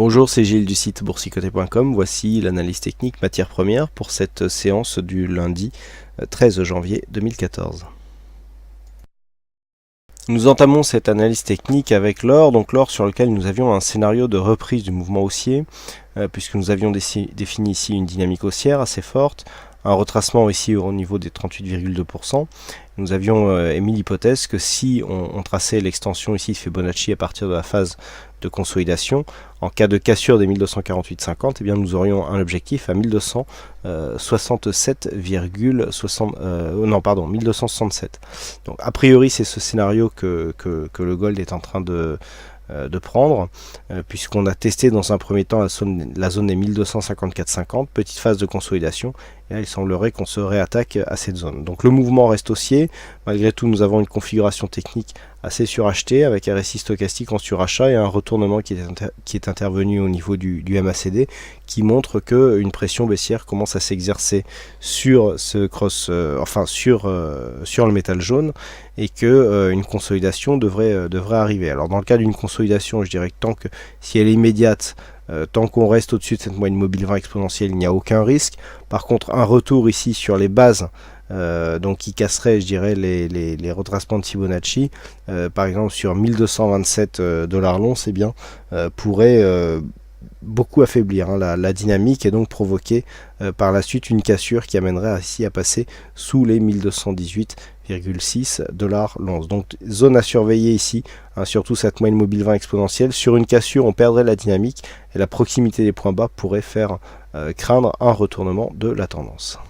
Bonjour, c'est Gilles du site boursicoté.com. Voici l'analyse technique matières premières pour cette séance du lundi 13 janvier 2014. Nous entamons cette analyse technique avec l'or, donc l'or sur lequel nous avions un scénario de reprise du mouvement haussier, puisque nous avions défini ici une dynamique haussière assez forte, un retracement ici au niveau des 38,2%. Nous avions émis l'hypothèse que si on traçait l'extension ici de Fibonacci à partir de la phase de consolidation, en cas de cassure des 1248,50, eh bien nous aurions un objectif à 1267. Donc a priori c'est ce scénario que le gold est en train de prendre, puisqu'on a testé dans un premier temps la zone des 1254,50, petite phase de consolidation, et là il semblerait qu'on se réattaque à cette zone. Donc le mouvement reste haussier, malgré tout nous avons une configuration technique assez surachetée, avec un RSI stochastique en surachat et un retournement qui est intervenu au niveau du MACD, qui montre qu'une pression baissière commence à s'exercer sur ce sur le métal jaune, et que une consolidation devrait arriver. Alors dans le cas d'une consolidation, je dirais que si elle est immédiate, tant qu'on reste au-dessus de cette moyenne mobile 20 exponentielle, il n'y a aucun risque. Par contre, un retour ici sur les bases, donc qui casserait, je dirais, les retracements de Fibonacci, par exemple sur 1227 $ l'once, eh bien, pourrait beaucoup affaiblir la dynamique et donc provoquer par la suite une cassure qui amènerait ici à passer sous les 1218,6 $ l'once. Donc zone à surveiller ici, surtout cette moyenne mobile 20 exponentielle. Sur une cassure, on perdrait la dynamique et la proximité des points bas pourrait faire craindre un retournement de la tendance.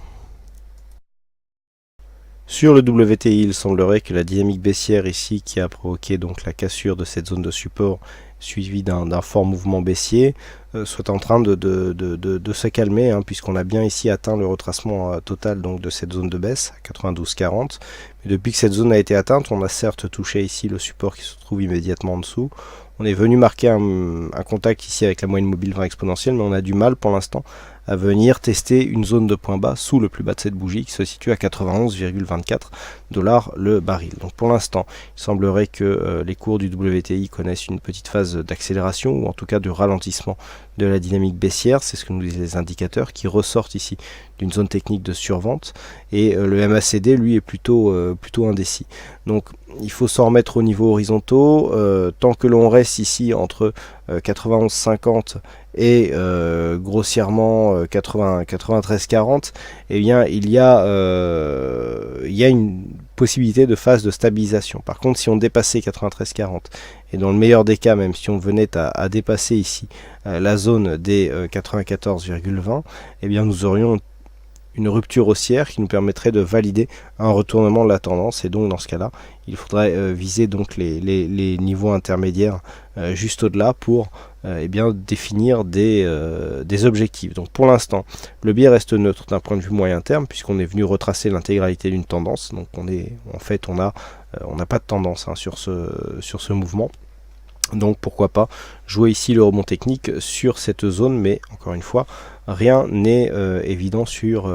Sur le WTI, il semblerait que la dynamique baissière ici, qui a provoqué donc la cassure de cette zone de support, suivi d'un fort mouvement baissier, soit en train de se calmer, puisqu'on a bien ici atteint le retracement total donc de cette zone de baisse à 92,40. Mais depuis que cette zone a été atteinte, on a certes touché ici le support qui se trouve immédiatement en dessous. On est venu marquer un contact ici avec la moyenne mobile 20 exponentielle, mais on a du mal pour l'instant à venir tester une zone de point bas sous le plus bas de cette bougie qui se situe à 91,24 $ le baril. Donc pour l'instant, il semblerait que les cours du WTI connaissent une petite phase d'accélération, ou en tout cas de ralentissement de la dynamique baissière. C'est ce que nous disent les indicateurs qui ressortent ici d'une zone technique de survente, et le MACD lui est plutôt indécis. Donc il faut s'en remettre au niveau horizontaux, tant que l'on reste ici entre 91,50 et grossièrement 93,40, eh bien il y a une possibilité de phase de stabilisation. Par contre, si on dépassait 93,40, et dans le meilleur des cas, même si on venait à dépasser ici la zone des 94,20, eh bien nous aurions une rupture haussière qui nous permettrait de valider un retournement de la tendance, et donc dans ce cas-là, il faudrait viser donc les niveaux intermédiaires juste au-delà pour définir des objectifs. Donc pour l'instant, le biais reste neutre d'un point de vue moyen terme, puisqu'on est venu retracer l'intégralité d'une tendance. Donc on n'a pas de tendance sur ce mouvement. Donc pourquoi pas jouer ici le rebond technique sur cette zone, mais encore une fois, rien n'est évident sur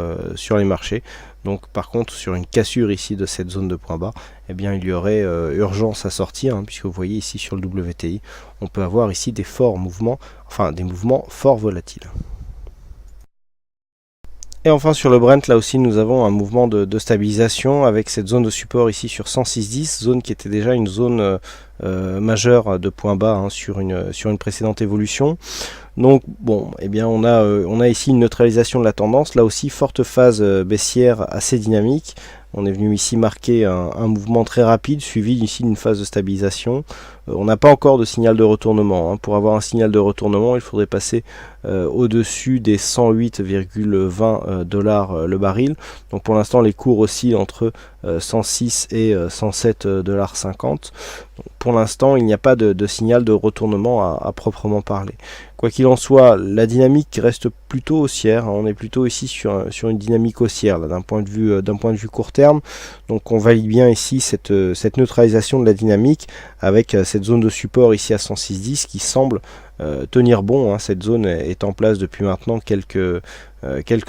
les marchés. Donc par contre, sur une cassure ici de cette zone de point bas, eh bien il y aurait urgence à sortir, puisque vous voyez ici sur le WTI, on peut avoir ici des forts mouvements, des mouvements fort volatiles. Et enfin sur le Brent, là aussi nous avons un mouvement de stabilisation avec cette zone de support ici sur 106,10, zone qui était déjà une zone majeure de point bas sur une précédente évolution. Donc bon, eh bien on a ici une neutralisation de la tendance, là aussi forte phase baissière assez dynamique. On est venu ici marquer un mouvement très rapide, suivi ici d'une phase de stabilisation. On n'a pas encore de signal de retournement. Pour avoir un signal de retournement, il faudrait passer au-dessus des 108,20 $ le baril. Donc pour l'instant, les cours oscillent entre 106 et 107,50 $. Pour l'instant, il n'y a pas de signal de retournement à proprement parler. Quoi qu'il en soit, la dynamique reste plutôt haussière. On est plutôt ici sur une dynamique haussière d'un point de vue court terme. Donc on valide bien ici cette neutralisation de la dynamique avec cette zone de support ici à 106,10 qui semble tenir bon. Cette zone est en place depuis maintenant quelques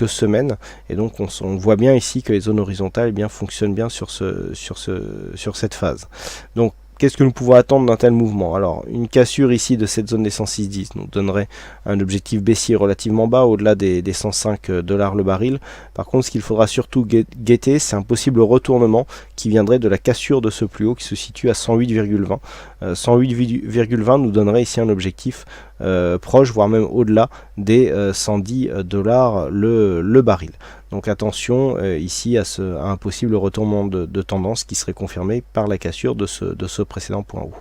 semaines, et donc on voit bien ici que les zones horizontales fonctionnent bien sur cette phase. Donc qu'est-ce que nous pouvons attendre d'un tel mouvement? Alors, une cassure ici de cette zone des 106,10 nous donnerait un objectif baissier relativement bas, au-delà des 105 $ le baril. Par contre, ce qu'il faudra surtout guetter, c'est un possible retournement qui viendrait de la cassure de ce plus haut qui se situe à 108,20. 108,20 nous donnerait ici un objectif proche, voire même au-delà des 110 $ le baril. Donc attention ici à un possible retournement de tendance qui serait confirmé par la cassure de ce précédent point haut.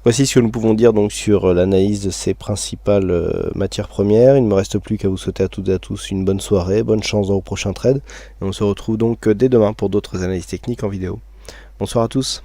Voici ce que nous pouvons dire donc sur l'analyse de ces principales matières premières. Il ne me reste plus qu'à vous souhaiter à toutes et à tous une bonne soirée, bonne chance dans vos prochains trades. Et on se retrouve donc dès demain pour d'autres analyses techniques en vidéo. Bonsoir à tous.